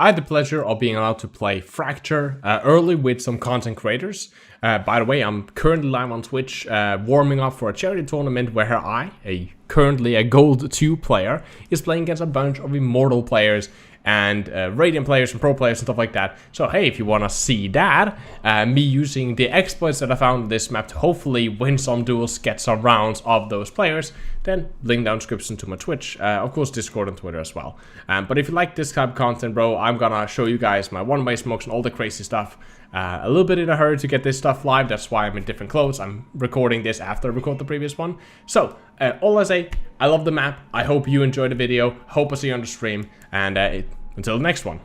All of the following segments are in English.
I had the pleasure of being allowed to play Fracture early with some content creators. By the way, I'm currently live on Twitch warming up for a charity tournament where I, currently a Gold 2 player, is playing against a bunch of Immortal players and Radiant players and Pro players and stuff like that. So hey, if you want to see that, me using the exploits that I found on this map to hopefully win some duels, get some rounds of those players, then link down description to my Twitch, of course Discord and Twitter as well. But if you like this type of content, bro, I'm gonna show you guys my one-way smokes and all the crazy stuff. A little bit in a hurry to get this stuff live, that's why I'm in different clothes. I'm recording this after I record the previous one. So, all I say, I love the map, I hope you enjoyed the video, hope I see you on the stream, and until the next one.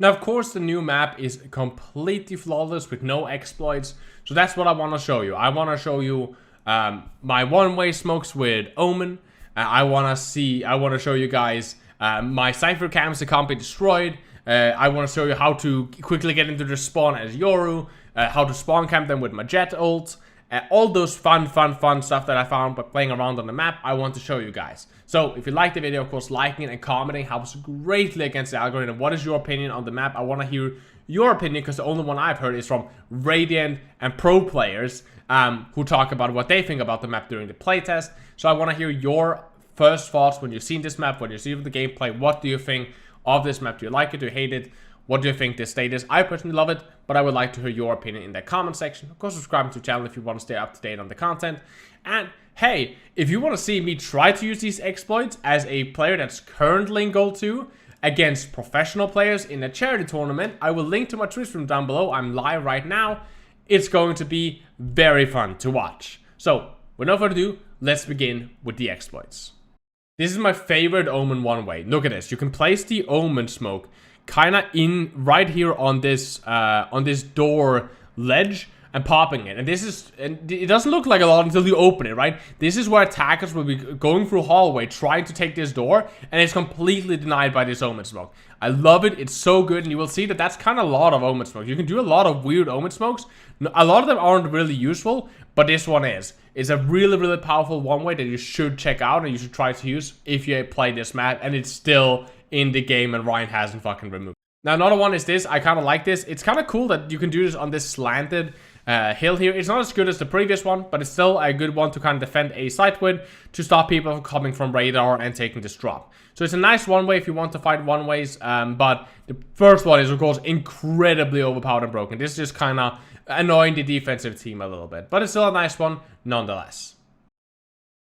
Now, of course, the new map is completely flawless with no exploits, so that's what I want to show you. I want to show you my one-way smokes with Omen. I want to show you guys my Cypher cams that can't be destroyed. I want to show you how to quickly get into the spawn as Yoru, how to spawn camp them with my Jett ult. All those fun stuff that I found by playing around on the map, I want to show you guys. So, if you like the video, of course, liking and commenting helps greatly against the algorithm. What is your opinion on the map? I want to hear your opinion, because the only one I've heard is from Radiant and Pro players who talk about what they think about the map during the playtest. So, I want to hear your first thoughts when you've seen this map, when you see the gameplay. What do you think of this map? Do you like it? Do you hate it? What do you think this state is? I personally love it, but I would like to hear your opinion in the comment section. Of course, subscribe to the channel if you want to stay up to date on the content. And hey, if you want to see me try to use these exploits as a player that's currently in Gold 2 against professional players in a charity tournament, I will link to my Twitch stream down below. I'm live right now. It's going to be very fun to watch. So, with no further ado, let's begin with the exploits. This is my favorite Omen one-way. Look at this. You can place the Omen smoke kind of in right here on this door ledge and popping it, and it doesn't look like a lot until you open it, right? This is where attackers will be going through hallway trying to take this door, and it's completely denied by this Omen smoke. I love it. It's so good, and you will see that that's kind of a lot of Omen smokes. You can do a lot of weird Omen smokes. A lot of them aren't really useful, but this one is. It's a really powerful one way that you should check out and you should try to use if you play this map, and it's still in the game and Ryan hasn't fucking removed. Now, another one is this. I kind of like this. It's kind of cool that you can do this on this slanted hill here. It's not as good as the previous one, but it's still a good one to kind of defend a site with, to stop people from coming from radar and taking this drop. So it's a nice one way if you want to fight one ways, but the first one is, of course, incredibly overpowered and broken. This is just kind of annoying the defensive team a little bit, but it's still a nice one nonetheless.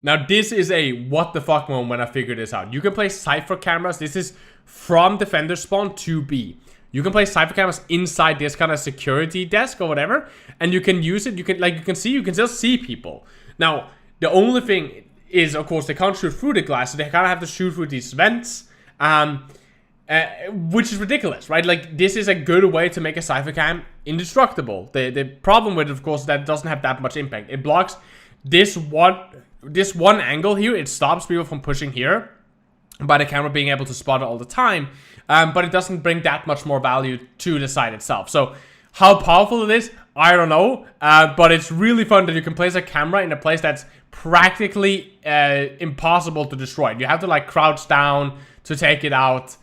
Now, this is a what the fuck moment when I figured this out. You can place Cypher cameras. This is from defender spawn to B. You can place Cypher cameras inside this kind of security desk or whatever, and you can use it. You can still see people. Now, the only thing is, of course, they can't shoot through the glass, so they kind of have to shoot through these vents, which is ridiculous, right? Like, this is a good way to make a Cypher cam indestructible. The problem with it, of course, is that it doesn't have that much impact. It blocks this one angle here. It stops people from pushing here by the camera being able to spot it all the time, but it doesn't bring that much more value to the site itself. So how powerful it is, I don't know, but it's really fun that you can place a camera in a place that's practically impossible to destroy. You have to like crouch down to take it out,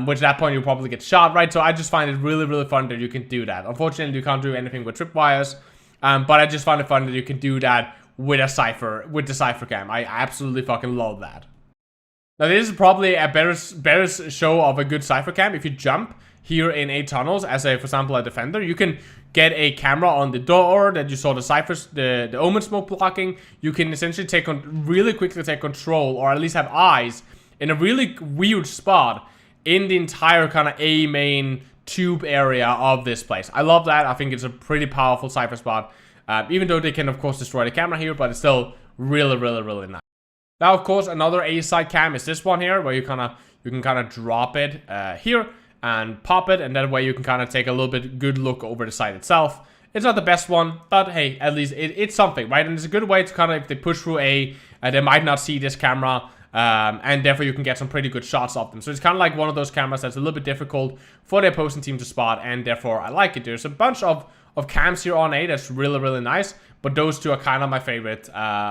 which at that point you'll probably get shot, right? So I just find it really fun that you can do that. Unfortunately, you can't do anything with tripwires, but I just find it fun that you can do that with the Cypher cam. I absolutely fucking love that. Now, this is probably a better show of a good Cypher cam. If you jump here in 8 tunnels as for example, a defender, you can get a camera on the door that you saw the Omen smoke blocking. You can essentially really quickly take control, or at least have eyes in a really weird spot in the entire kind of A main tube area of this place. I love that. I think it's a pretty powerful Cypher spot. Even though they can, of course, destroy the camera here, but it's still really nice. Now, of course, another A-side cam is this one here, where you can kind of drop it here and pop it, and that way you can kind of take a little bit good look over the site itself. It's not the best one, but hey, at least it's something, right? And it's a good way to kind of, if they push through A, they might not see this camera, and therefore you can get some pretty good shots off them. So it's kind of like one of those cameras that's a little bit difficult for the opposing team to spot, and therefore I like it. There's a bunch of cams here on A that's really nice, but those two are kind of my favorite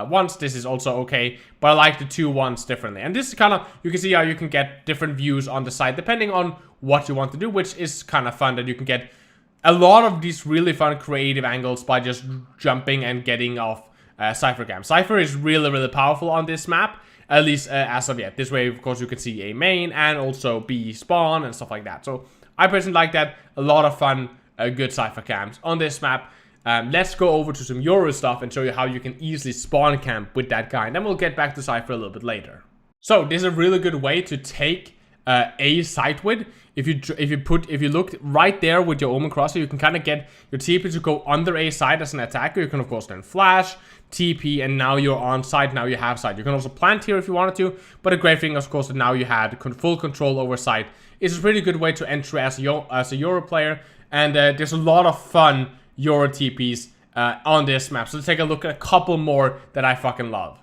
ones. This is also okay, but I like the two ones differently. And this is kind of, you can see how you can get different views on the side depending on what you want to do, which is kind of fun, that you can get a lot of these really fun creative angles by just jumping and getting off Cypher cam. Cypher is really powerful on this map, at least as of yet. This way, of course, you can see A main and also B spawn and stuff like that. So I personally like that. A lot of fun, good Cypher cams on this map. Let's go over to some Yoru stuff and show you how you can easily spawn camp with that guy. And then we'll get back to Cypher a little bit later. So this is a really good way to take A site with. If you look right there with your Omen crosser, you can kind of get your TP to go under A side as an attacker. You can of course then flash, TP, and now you're on site. Now you have site. You can also plant here if you wanted to, but a great thing, of course, that now you had full control over site. It's a pretty good way to enter as a Yoru player, and there's a lot of fun Yoru TPs on this map. So let's take a look at a couple more that I fucking love.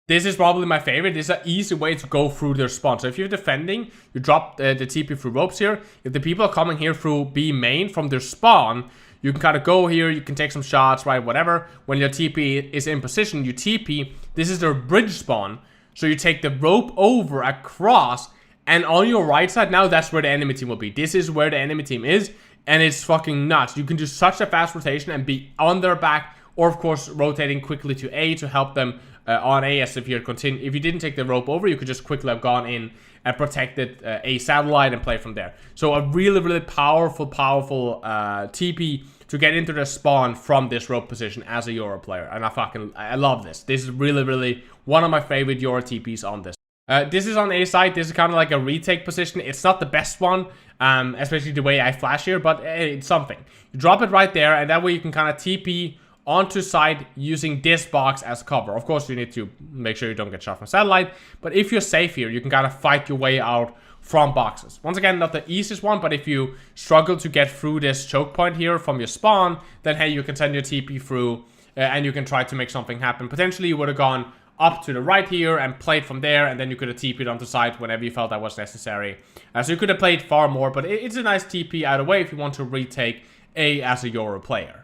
This is probably my favorite. This is an easy way to go through their spawn. So if you're defending, you drop the TP through ropes here. If the people are coming here through B main from their spawn, you can kind of go here, you can take some shots, right, whatever. When your TP is in position, you TP. This is their bridge spawn. So you take the rope over across, and on your right side, now that's where the enemy team will be. This is where the enemy team is, and it's fucking nuts. You can do such a fast rotation and be on their back, or of course rotating quickly to A to help them on A, as if you didn't take the rope over, you could just quickly have gone in and protected A satellite and play from there. So a really powerful TP to get into the spawn from this rope position as a Yoru player, and I love this. This is really one of my favorite Yoru TPs on this. This is on A side. This is kind of like a retake position. It's not the best one, especially the way I flash here, but it's something. You drop it right there, and that way you can kind of TP onto side using this box as cover. Of course, you need to make sure you don't get shot from satellite, but if you're safe here, you can kind of fight your way out from boxes. Once again, not the easiest one, but if you struggle to get through this choke point here from your spawn, then hey, you can send your TP through and you can try to make something happen. Potentially, you would have gone up to the right here and played from there, and then you could have TP'd onto side whenever you felt that was necessary. So you could have played far more, but it's a nice TP either way if you want to retake A as a Yoru player.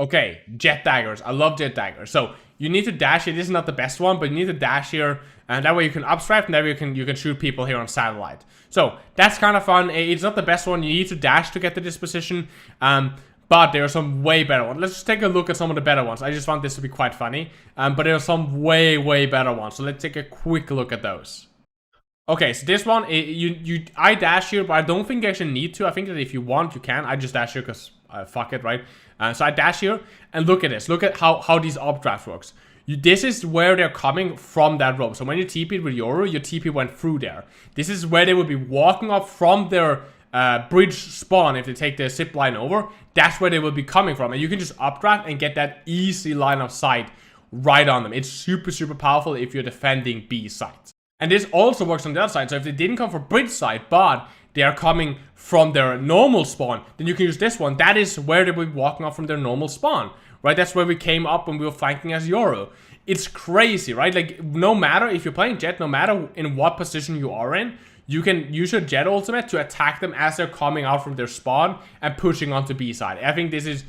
Okay, Jett daggers. I love Jett daggers. So you need to dash here. This is not the best one, but you need to dash here, and that way you can upstrap, and that way you can shoot people here on satellite. So that's kind of fun. It's not the best one. You need to dash to get to this position, but there are some way better ones. Let's just take a look at some of the better ones. I just want this to be quite funny, but there are some way better ones. So let's take a quick look at those. Okay, so this one, I dash here, but I don't think you actually need to. I think that if you want, you can. I just dash here because fuck it, right? So I dash here, and look at this. Look at how these updraft works. This is where they're coming from that rope. So when you TP'd with Yoru, your TP went through there. This is where they would be walking up from their bridge spawn if they take the zip line over. That's where they will be coming from. And you can just updraft and get that easy line of sight right on them. It's super powerful if you're defending B sites. And this also works on the other side. So if they didn't come from bridge side, but they are coming from their normal spawn, then you can use this one. That is where they will be walking up from their normal spawn, right? That's where we came up when we were flanking as Yoru. It's crazy, right? Like, no matter if you're playing Jett, no matter in what position you are in, you can use your Jett ultimate to attack them as they're coming out from their spawn and pushing onto B side. I think this is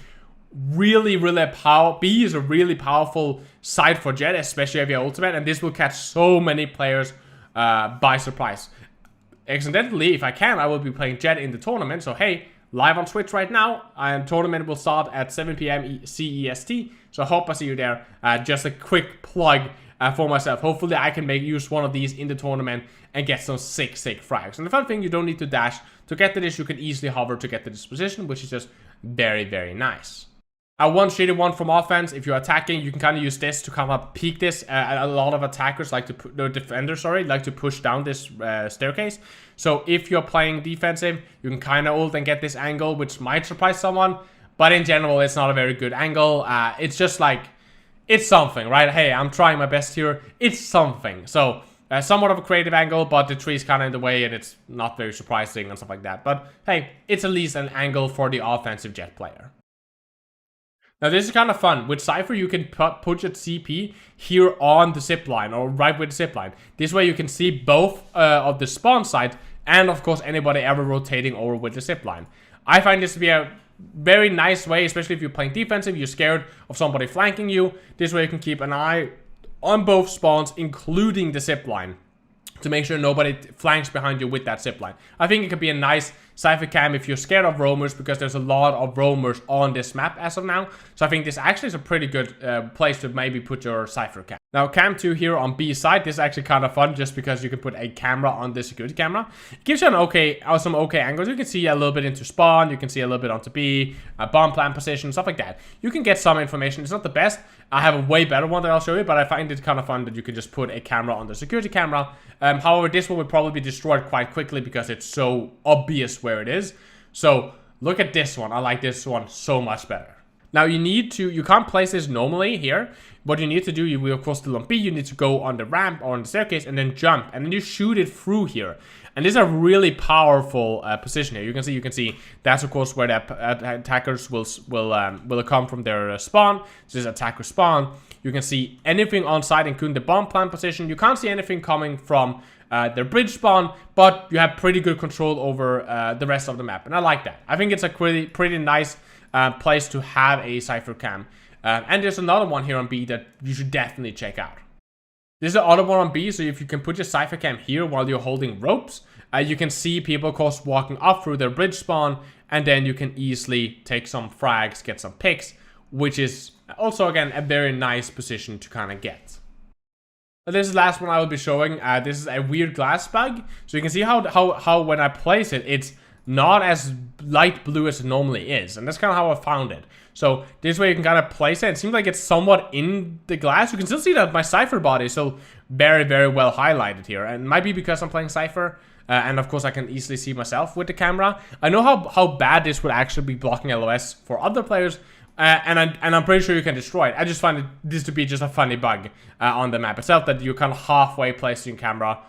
really powerful. B is a really powerful side for Jett, especially if you have ultimate, and this will catch so many players by surprise. Accidentally, if I can, I will be playing Jett in the tournament. So hey, live on Twitch right now, and tournament will start at 7 p.m. CEST. So I hope I see you there. Just a quick plug for myself. Hopefully I can use one of these in the tournament and get some sick frags. And the fun thing, you don't need to dash to get to this. You can easily hover to get to this position, which is just very nice. One shitty one from offense, if you're attacking, you can kind of use this to kind of peek this. A lot of attackers like to, no, defenders, sorry, like to push down this staircase. So if you're playing defensive, you can kind of ult and get this angle, which might surprise someone. But in general, it's not a very good angle. It's just like, it's something, right? Hey, I'm trying my best here. It's something. So somewhat of a creative angle, but the tree's kind of in the way, and it's not very surprising and stuff like that. But hey, it's at least an angle for the offensive Jett player. Now this is kind of fun. With Cypher, you can put your CP here on the zipline or right with the zipline. This way you can see both of the spawn site and of course anybody ever rotating over with the zipline. I find this to be a very nice way, especially if you're playing defensive, you're scared of somebody flanking you. This way you can keep an eye on both spawns, including the zipline, to make sure nobody flanks behind you with that zipline. I think it could be a nice Cypher cam if you're scared of roamers, because there's a lot of roamers on this map as of now. So I think this actually is a pretty good place to maybe put your Cypher cam. Now cam 2 here on B side, this is actually kind of fun just because you can put a camera on the security camera. It gives you an some okay angles. You can see a little bit into spawn, you can see a little bit onto B, bomb plant position, stuff like that. You can get some information. It's not the best. I have a way better one that I'll show you, but I find it kind of fun that you can just put a camera on the security camera. However, this one would probably be destroyed quite quickly because it's so obvious where it is. So look at this one. I like this one so much better. Now you can't place this normally here. What you need to do, you will of course still on B, you need to go on the ramp or on the staircase and then jump, and then you shoot it through here. And this is a really powerful position here. You can see that's of course where the attackers will come from their spawn. This is attacker spawn. You can see anything on site, including the bomb plant position. You can't see anything coming from their bridge spawn, but you have pretty good control over the rest of the map, and I like that. I think it's a pretty nice place to have a Cypher cam. And there's another one here on B that you should definitely check out. This is the other one on B, so if you can put your Cypher cam here while you're holding ropes, you can see people, of course, walking up through their bridge spawn, and then you can easily take some frags, get some picks, which is also, again, a very nice position to kind of get. This is the last one I will be showing. This is a weird glass bug. So you can see how when I place it, it's not as light blue as it normally is. And that's kind of how I found it. So this way you can kind of place it. It seems like it's somewhat in the glass. You can still see that my Cypher body is still very, very well highlighted here. And it might be because I'm playing Cypher. And of course I can easily see myself with the camera. I know how bad this would actually be blocking LOS for other players. And I'm pretty sure you can destroy it. I just find this to be just a funny bug on the map itself, that you're kind of halfway placing camera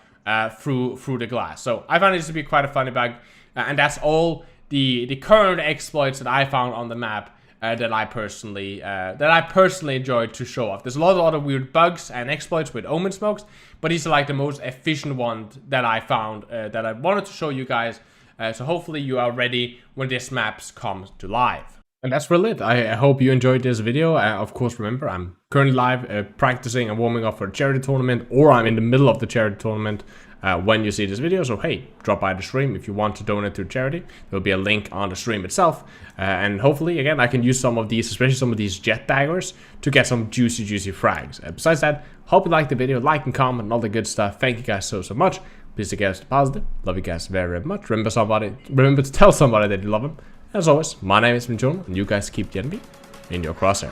through the glass. So I find this to be quite a funny bug. And that's all the current exploits that I found on the map that I personally enjoyed to show off. There's a lot of other weird bugs and exploits with Omen smokes, but these are like the most efficient ones that I found that I wanted to show you guys. So hopefully you are ready when this map comes to live. And that's really it. I hope you enjoyed this video. Of course, remember, I'm currently live practicing and warming up for a charity tournament, or I'm in the middle of the charity tournament when you see this video. So hey, drop by the stream if you want to donate to charity. There will be a link on the stream itself. And hopefully, again, I can use some of these, especially some of these Jett daggers, to get some juicy frags. Besides that, hope you liked the video. Like and comment and all the good stuff. Thank you guys so much. Please take care of the positive. Love you guys very, very much. Remember to tell somebody that you love them. As always, my name is Jonal, and you guys keep the enemy in your crosshair.